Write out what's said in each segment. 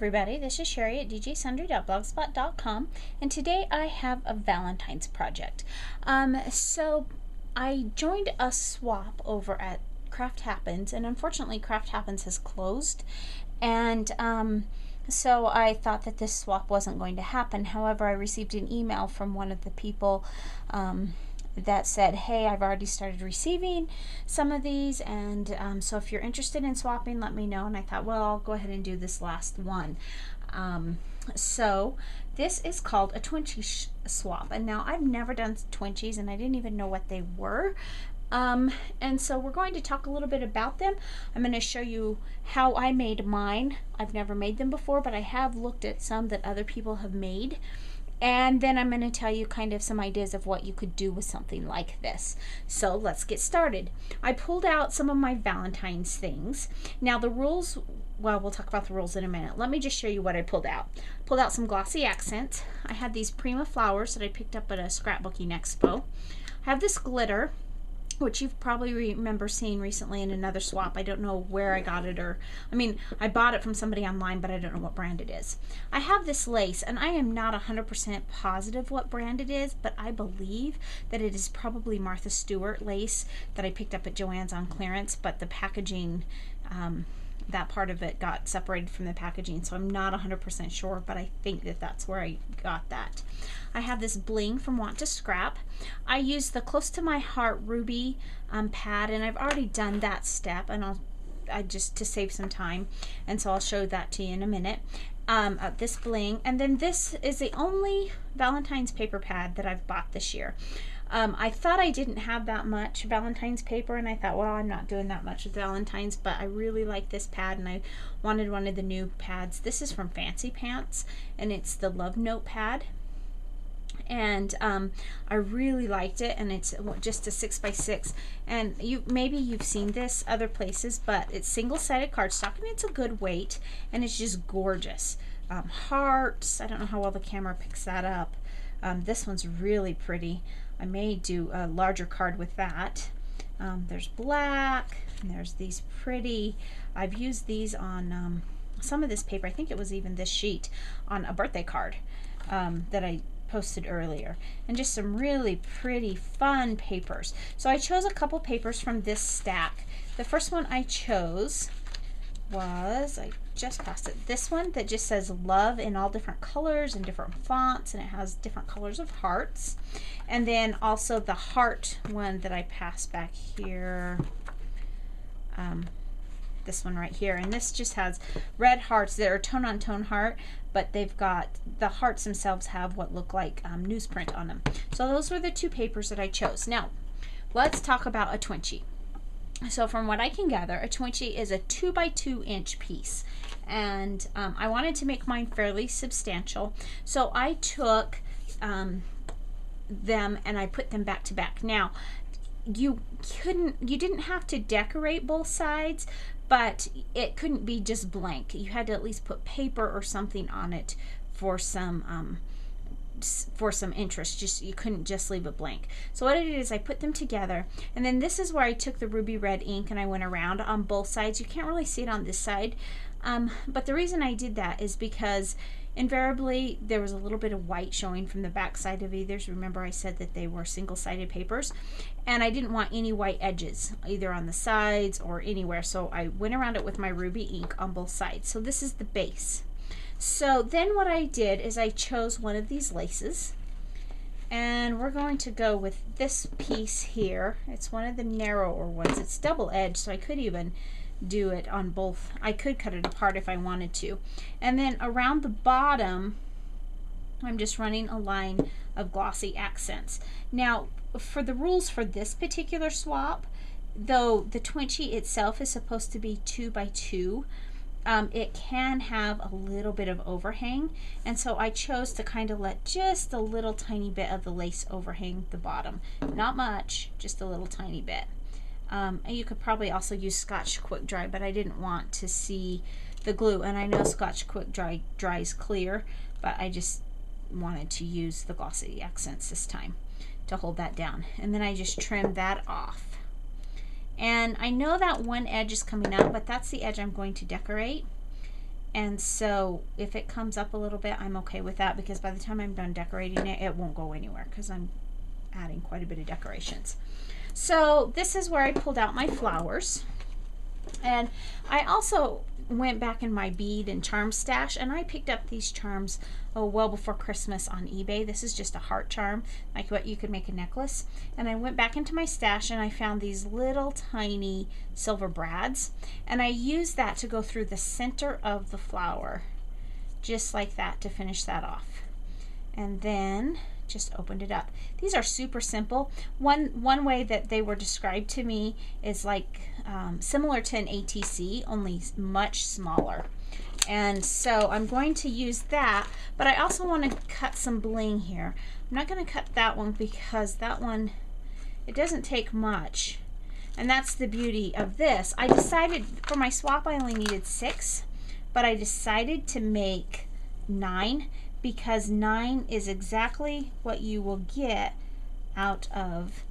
everybody, this is Cheri at djsundry.blogspot.com, and today I have a Valentine's project. So I joined a swap over at Craft Happens, and unfortunately Craft Happens has closed, and so I thought that this swap wasn't going to happen. However, I received an email from one of the people that said, hey, I've already started receiving some of these, and so if you're interested in swapping, let me know. And I thought, well, I'll go ahead and do this last one. So this is called a Twinchie swap, and now I've never done Twinchies, and I didn't even know what they were. And so we're going to talk a little bit about them. I'm going to show you how I made mine. I've never made them before, but I have looked at some that other people have made. And then I'm going to tell you kind of some ideas of what you could do with something like this. So let's get started. I pulled out some of my Valentine's things. Now the rules, well, we'll talk about the rules in a minute. Let me just show you what I pulled out. Pulled out some glossy accents. I had these Prima flowers that I picked up at a scrapbooking expo. I have this glitter, which you probably remember seeing recently in another swap. I don't know where I got it, or I mean, I bought it from somebody online, but I don't know what brand it is. I have this lace, and I am not 100% positive what brand it is, but I believe that it is probably Martha Stewart lace that I picked up at Joann's on clearance, but the packaging, that part of it got separated from the packaging, so I'm not 100% sure, but I think that that's where I got that. I have this bling from Want to Scrap. I used the Close to My Heart ruby pad, and I've already done that step, and I just to save some time, and so I'll show that to you in a minute. This bling, and then this is the only Valentine's paper pad that I've bought this year. I thought I didn't have that much Valentine's paper, and I thought, well, I'm not doing that much with Valentine's, but I really like this pad, and I wanted one of the new pads. This is from Fancy Pants, and it's the Love Note pad, and I really liked it, and it's just a 6x6, and maybe you've seen this other places, but it's single-sided cardstock, and it's a good weight, and it's just gorgeous. Hearts, I don't know how well the camera picks that up. This one's really pretty. I may do a larger card with that. There's black, and there's these pretty, I've used these on some of this paper, I think it was even this sheet, on a birthday card that I posted earlier, and just some really pretty fun papers. So I chose a couple papers from this stack. The first one I chose was, I just passed it, this one that just says love in all different colors and different fonts, and it has different colors of hearts. And then also the heart one that I passed back here, this one right here, and this just has red hearts that are tone on tone heart, but they've got, the hearts themselves have what look like newsprint on them. So those were the two papers that I chose. Now let's talk about a Twinchie. So from what I can gather, a Twinchie is a 2x2 inch piece, and I wanted to make mine fairly substantial, so I took them and I put them back to back. Now you didn't have to decorate both sides, but it couldn't be just blank. You had to at least put paper or something on it for some interest. Just, you couldn't just leave it blank. So what I did is I put them together, and then this is where I took the ruby red ink and I went around on both sides. You can't really see it on this side, but the reason I did that is because invariably there was a little bit of white showing from the back side of either. Remember, I said that they were single-sided papers, and I didn't want any white edges either on the sides or anywhere, so I went around it with my ruby ink on both sides. So this is the base. So then what I did is I chose one of these laces, and we're going to go with this piece here. It's one of the narrower ones. It's double-edged, so I could even do it on both. I could cut it apart if I wanted to. And then around the bottom, I'm just running a line of glossy accents. Now, for the rules for this particular swap, though the Twinchie itself is supposed to be 2x2, it can have a little bit of overhang, and so I chose to kind of let just a little tiny bit of the lace overhang the bottom. Not much, just a little tiny bit. And you could probably also use Scotch Quick Dry, but I didn't want to see the glue, and I know Scotch Quick Dry dries clear, but I just wanted to use the glossy accents this time to hold that down. And then I just trimmed that off. And I know that one edge is coming out, but that's the edge I'm going to decorate. And so if it comes up a little bit, I'm okay with that, because by the time I'm done decorating it, it won't go anywhere because I'm adding quite a bit of decorations. So this is where I pulled out my flowers. And I also went back in my bead and charm stash, and I picked up these charms well before Christmas on eBay. This is just a heart charm, like what you could make a necklace. And I went back into my stash and I found these little tiny silver brads, and I used that to go through the center of the flower, just like that, to finish that off. And then just opened it up. These are super simple. One way that they were described to me is like similar to an ATC, only much smaller. And so I'm going to use that, but I also want to cut some bling here. I'm not going to cut that one because that one, it doesn't take much. And that's the beauty of this. I decided for my swap I only needed 6, but I decided to make 9, because 9 is exactly what you will get out of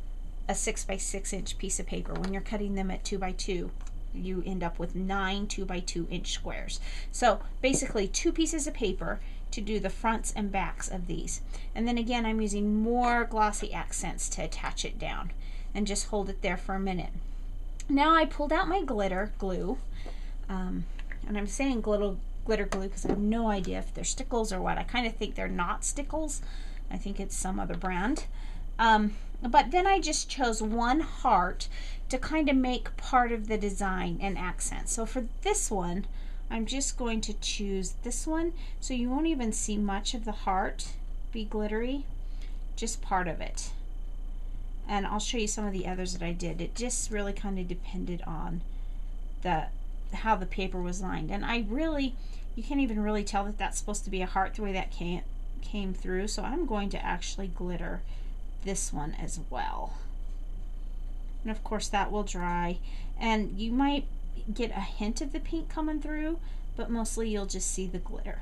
a 6 by 6 inch piece of paper. When you're cutting them at 2 by 2, you end up with 9 2 by 2 inch squares. So basically 2 pieces of paper to do the fronts and backs of these. And then again, I'm using more glossy accents to attach it down, and just hold it there for a minute. Now I pulled out my glitter glue, and I'm saying glitter glue because I have no idea if they're stickles or what. I kind of think they're not stickles. I think it's some other brand. But then I just chose one heart to kind of make part of the design and accent. So for this one, I'm just going to choose this one, so you won't even see much of the heart be glittery, just part of it. And I'll show you some of the others that I did. It just really kind of depended on how the paper was lined. And you can't even really tell that that's supposed to be a heart the way that came through. So I'm going to actually glitter this one as well. And of course that will dry, and you might get a hint of the pink coming through, but mostly you'll just see the glitter.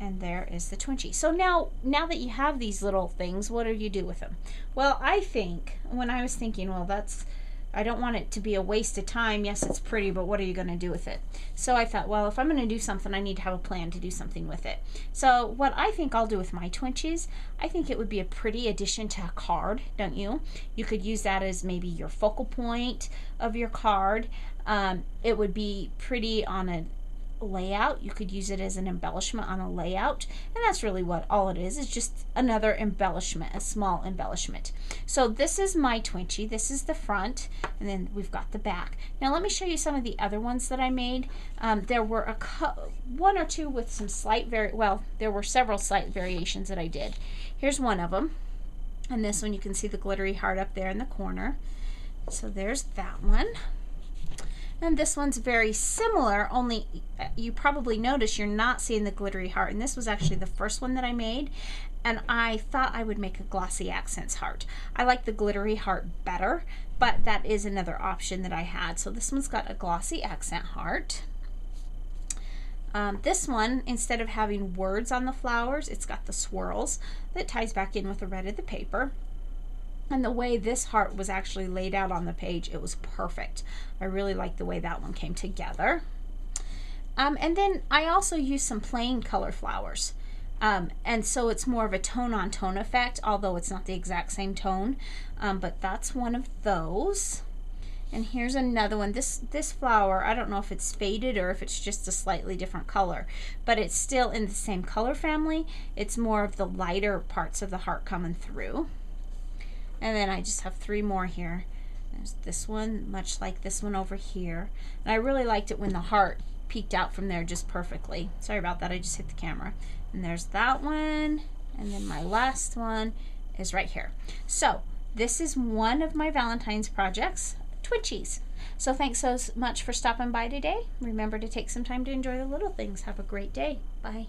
And there is the Twinchie. So now that you have these little things, what do you do with them? Well, I think, when I was thinking, well, I don't want it to be a waste of time. Yes, it's pretty, but what are you going to do with it? So I thought, well, if I'm going to do something, I need to have a plan to do something with it. So what I think I'll do with my Twinchies, I think it would be a pretty addition to a card, don't you? You could use that as maybe your focal point of your card. It would be pretty on a layout. You could use it as an embellishment on a layout, and that's really what all it is just another embellishment, a small embellishment. So this is my Twinchie. This is the front, and then we've got the back. Now let me show you some of the other ones that I made. There were one or two with some slight there were several slight variations that I did. Here's one of them, and this one you can see the glittery heart up there in the corner. So there's that one. And this one's very similar, only you probably notice you're not seeing the glittery heart. And this was actually the first one that I made, and I thought I would make a glossy accents heart. I like the glittery heart better, but that is another option that I had. So this one's got a glossy accent heart. This one, instead of having words on the flowers, it's got the swirls that ties back in with the red of the paper. And the way this heart was actually laid out on the page, it was perfect. I really like the way that one came together. And then I also used some plain color flowers. And so it's more of a tone-on-tone effect, although it's not the exact same tone. But that's one of those. And here's another one. This flower, I don't know if it's faded or if it's just a slightly different color, but it's still in the same color family. It's more of the lighter parts of the heart coming through. And then I just have 3 more here. There's this one, much like this one over here. And I really liked it when the heart peeked out from there just perfectly. Sorry about that, I just hit the camera. And there's that one. And then my last one is right here. So this is one of my Valentine's projects, Twinchies. So thanks so much for stopping by today. Remember to take some time to enjoy the little things. Have a great day. Bye.